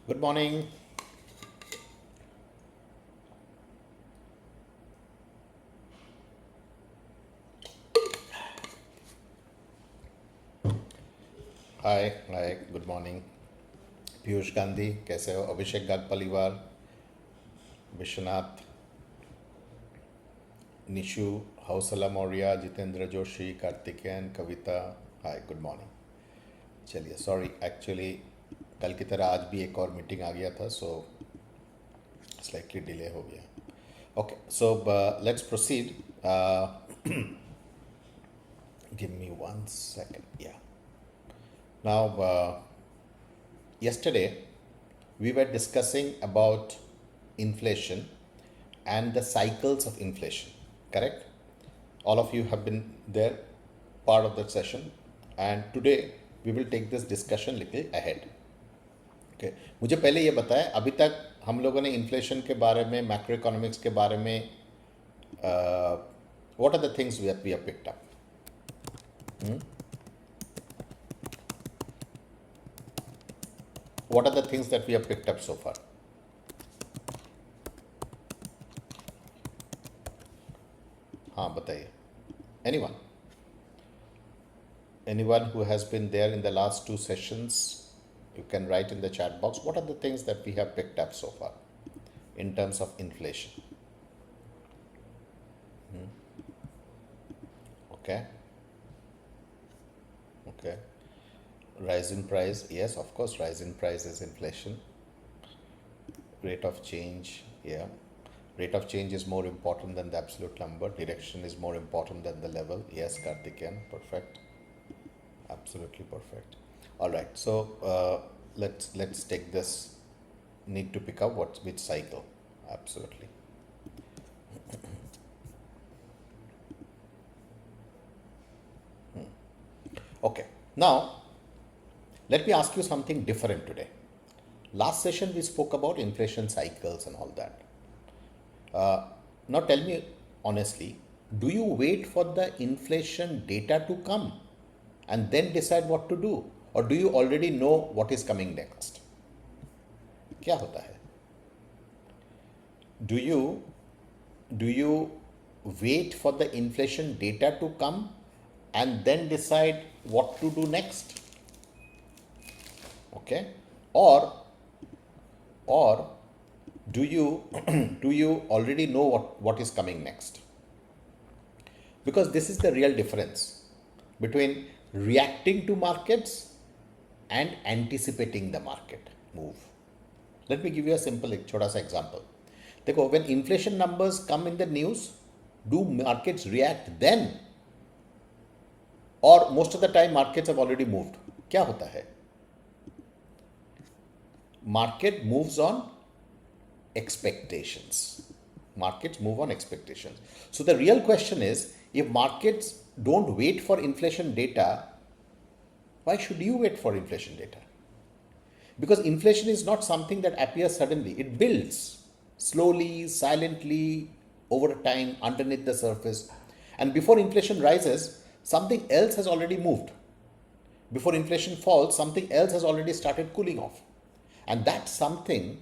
Good morning. Hi, good morning. Piyush Gandhi कैसे हो? अभिषेक गाग परिवार, विश्वनाथ, निशु, हौसला मौर्य, जितेंद्र जोशी, कार्तिकेयन, कविता. हाय, गुड मॉर्निंग. चलिए, सॉरी एक्चुअली कल की तरह आज भी एक और मीटिंग आ गया था, सो स्लाइटली डिले हो गया. Okay, so let's proceed. Give me 1 second. Yeah. Now, yesterday we were discussing about inflation and the cycles of inflation, correct? All of you have been there, part of that session, and today we will take this discussion little ahead. Okay. मुझे पहले ये बताएं, अभी तक हम लोगों ने inflation के बारे में, मैक्रो इकोनॉमिक्स के बारे में, what are the things that we have picked up? What are the things that we have picked up so far? हाँ बताइए. Anyone? Anyone who has been there in the last two sessions, you can write in the chat box. What are the things that we have picked up so far in terms of inflation? Okay. Okay. Rise in price. Yes, of course, rise in price is inflation. Rate of change. Yeah. Rate of change is more important than the absolute number. Direction is more important than the level. Yes, Karthikeyan. Perfect. Absolutely perfect. All right. So let's take this. Need to pick up which cycle. Absolutely. Okay. Now, let me ask you something different today. Last session we spoke about inflation cycles and all that. Now tell me honestly, do you wait for the inflation data to come and then decide what to do, or do you already know what is coming next? क्या होता है? Do you wait for the inflation data to come and then decide what to do next? Okay, or do you do you already know what is coming next? Because this is the real difference between reacting to markets and anticipating the market move. Let me give you a simple छोटा सा example. देखो, when inflation numbers come in the news, do markets react then, or most of the time markets have already moved? क्या होता है? Market moves on expectations. Markets move on expectations. So the real question is, if markets don't wait for inflation data, why should you wait for inflation data? Because inflation is not something that appears suddenly. It builds slowly, silently, over time, underneath the surface. And before inflation rises, something else has already moved. Before inflation falls, something else has already started cooling off. And that something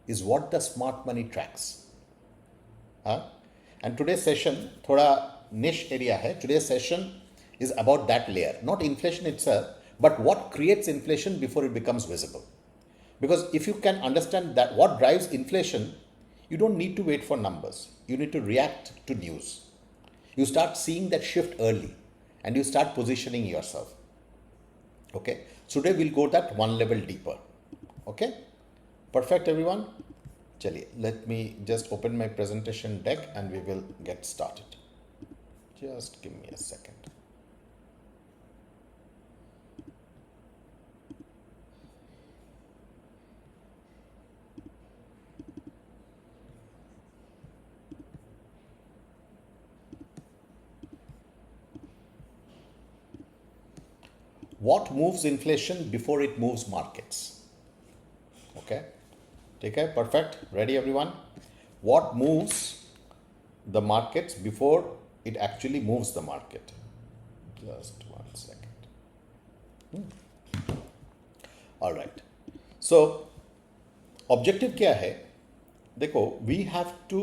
is what the smart money tracks. And today's session, thoda niche area hai. Today's session is about that layer, not inflation itself, but what creates inflation before it becomes visible. Because if you can understand that what drives inflation, you don't need to wait for numbers. You need to react to news. You start seeing that shift early and you start positioning yourself. Okay, so today we'll go that one level deeper. Okay, perfect everyone. Chaliye, let me just open my presentation deck and we will get started. Just give me a second. What moves inflation before it moves markets? Okay, okay, perfect. Ready everyone? What moves the markets before it actually moves the market? Just 1 second. All right. So objective क्या है? देखो, we have to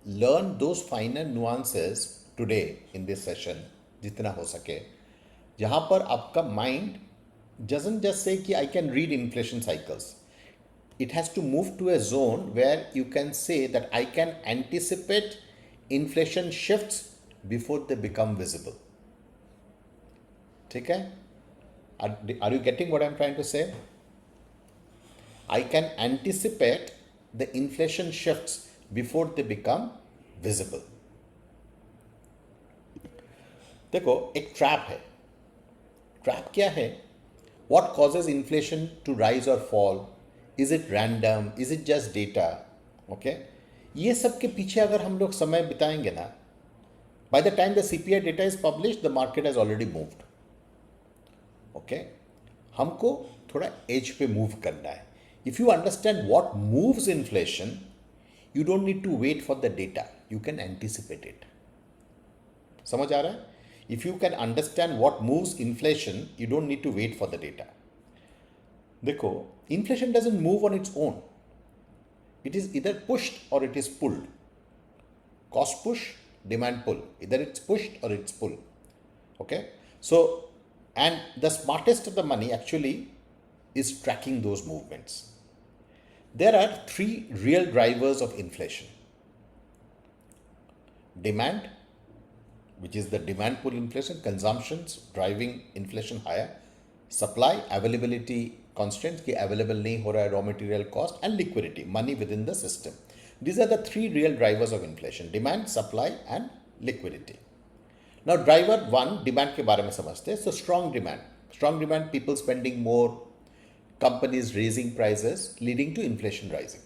learn those finer nuances today in this session, जितना हो सके, जहां पर आपका mind doesn't just say कि I can read inflation cycles. It has to move to a zone where you can say that I can anticipate inflation shifts before they become visible. ठीक है? Are you getting what I'm trying to say? I can anticipate the inflation shifts before they become visible. देखो, एक trap है. Trap क्या है? What causes inflation to rise or fall? Is it random? Is it just data? Okay? ये सब के पीछे अगर हम लोग समय बिताएंगे ना, by the time the CPI data is published, the market has already moved. Okay? हमको थोड़ा edge पे move करना है. If you understand what moves inflation, you don't need to wait for the data. You can anticipate it. समझ आ रहा है? If you can understand what moves inflation, you don't need to wait for the data. देखो, inflation doesn't move on its own. It is either pushed or it is pulled. Cost push, demand pull. Either it's pushed or it's pulled. Okay? So, and the smartest of the money actually is tracking those movements. There are three real drivers of inflation. Demand, which is the demand pull inflation, consumptions driving inflation higher, supply, availability constraints ki available nahi ho raha hai, raw material cost, and liquidity, money within the system. These are the three real drivers of inflation: demand, supply, and liquidity. Now, driver one, demand ke बारे में समझते हैं. So, strong demand, people spending more, companies raising prices, leading to inflation rising.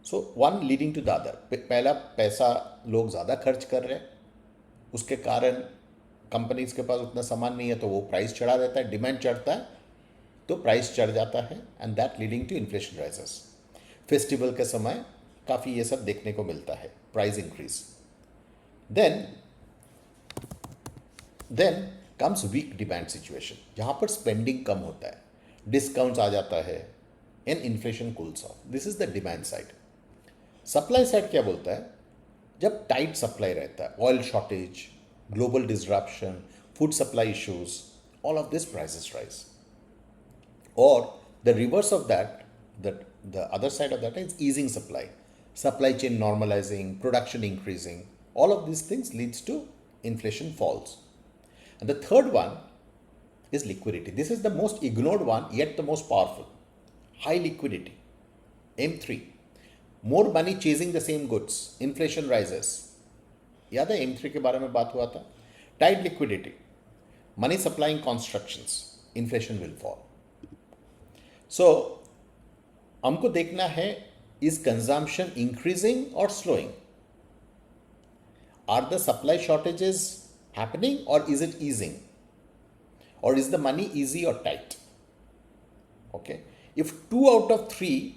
So, one leading to the other. पहला, पैसा लोग ज़्यादा खर्च कर रहे हैं, उसके कारण कंपनीज के पास उतना सामान नहीं है तो वो प्राइस चढ़ा देता है, डिमांड चढ़ता है तो प्राइस चढ़ जाता है, and that leading to inflation rises. Festival के समय काफ़ी ये सब देखने को मिलता है, price increase. Then comes weak demand situation, जहाँ पर स्पेंडिंग कम होता है, डिस्काउंट्स आ जाता है, and inflation cools off. This is the demand side. Supply side क्या बोलता है? जब टाइट सप्लाई रहता है, oil shortage, global disruption, food supply issues, all of this prices rise. और the reverse of that, the other side of that is easing supply chain normalizing, production increasing. All of these things leads to inflation falls. And the third one is liquidity. This is the most ignored one, yet the most powerful. High liquidity. M3. More money chasing the same goods. Inflation rises. याद है M3 के बारे में बात हुआ था? Tight liquidity. Money supplying constructions. Inflation will fall. So, हमको देखना है, is consumption increasing or slowing? Are the supply shortages happening or is it easing? Or is the money easy or tight? Okay. If 2 out of 3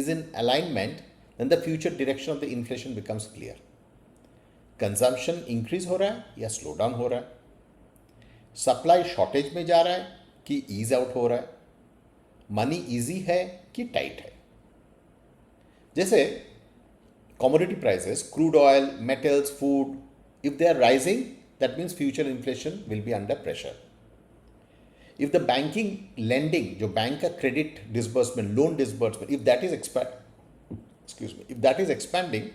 is in alignment, then the future direction of the inflation becomes clear. Consumption increase हो रहा है या slow down हो रहा है? Supply shortage में जा रहा है कि ease out हो रहा है? Money easy है कि tight है? जैसे commodity prices, crude oil, metals, food, if they are rising, that means future inflation will be under pressure. If the banking lending, जो बैंक का credit disbursement, loan disbursement, if that is if that is expanding,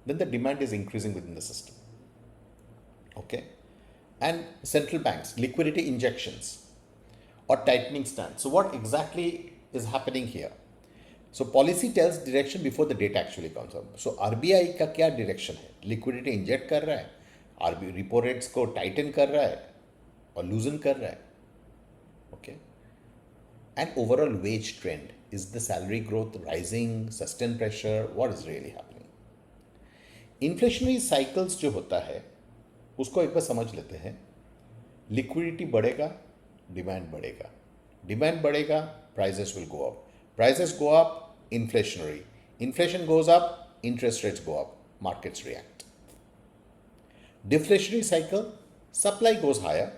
then the demand is increasing within the system. Okay, and central banks, liquidity injections or tightening stance. So what exactly is happening here? So policy tells direction before the data actually comes up. So RBI का क्या direction है? Liquidity inject कर रहा है, RBI repo rates को tighten कर रहा है और loosen कर रहा है. Okay, and overall wage trend, is the salary growth rising, sustained pressure? What is really happening? Inflationary cycles जो होता है उसको एक बार समझ लेते हैं. लिक्विडिटी बढ़ेगा, डिमांड बढ़ेगा, डिमांड बढ़ेगा, prices will go up, prices go up, inflationary, inflation goes up, interest rates go up, markets react. Deflationary cycle, supply goes higher,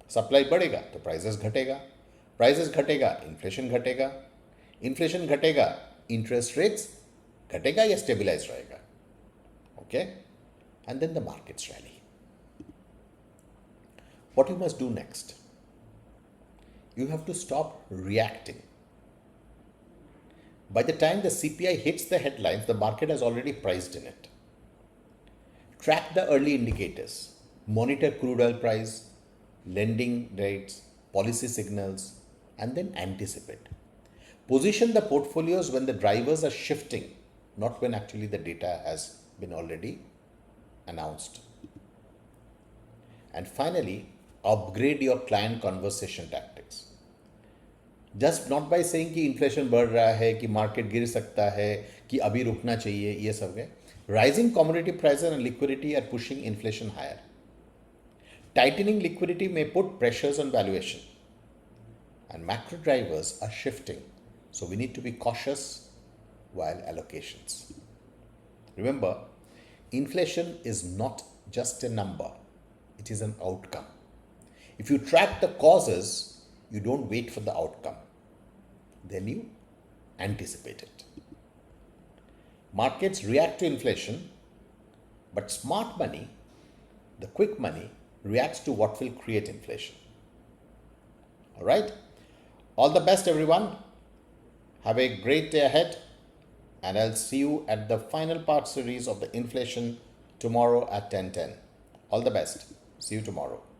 supply बढ़ेगा तो prices घटेगा, prices घटेगा, inflation घटेगा, इन्फ्लेशन घटेगा, इंटरेस्ट रेट्स घटेगा या स्टेबलाइज रहेगा. Okay, and then the markets rally. What you must do next? You have to stop reacting. By the time the CPI hits the headlines, the market has already priced in it. Track the early indicators. Monitor crude oil price, lending rates, policy signals, and then anticipate. Position the portfolios when the drivers are shifting, not when actually the data has been already announced. And finally, upgrade your client conversation tactics. Just not by saying कि inflation बढ़ रहा है, कि market गिर सकता है, कि अभी रुकना चाहिए, ये सब है. Rising commodity prices and liquidity are pushing inflation higher. Tightening liquidity may put pressures on valuation. And macro drivers are shifting. So we need to be cautious while allocations. Remember, inflation is not just a number, it is an outcome. If you track the causes, you don't wait for the outcome, then you anticipate it. Markets react to inflation, but smart money, the quick money, reacts to what will create inflation. All right? All the best, everyone. Have a great day ahead. And I'll see you at the final part series of the inflation tomorrow at 10:10. All the best. See you tomorrow.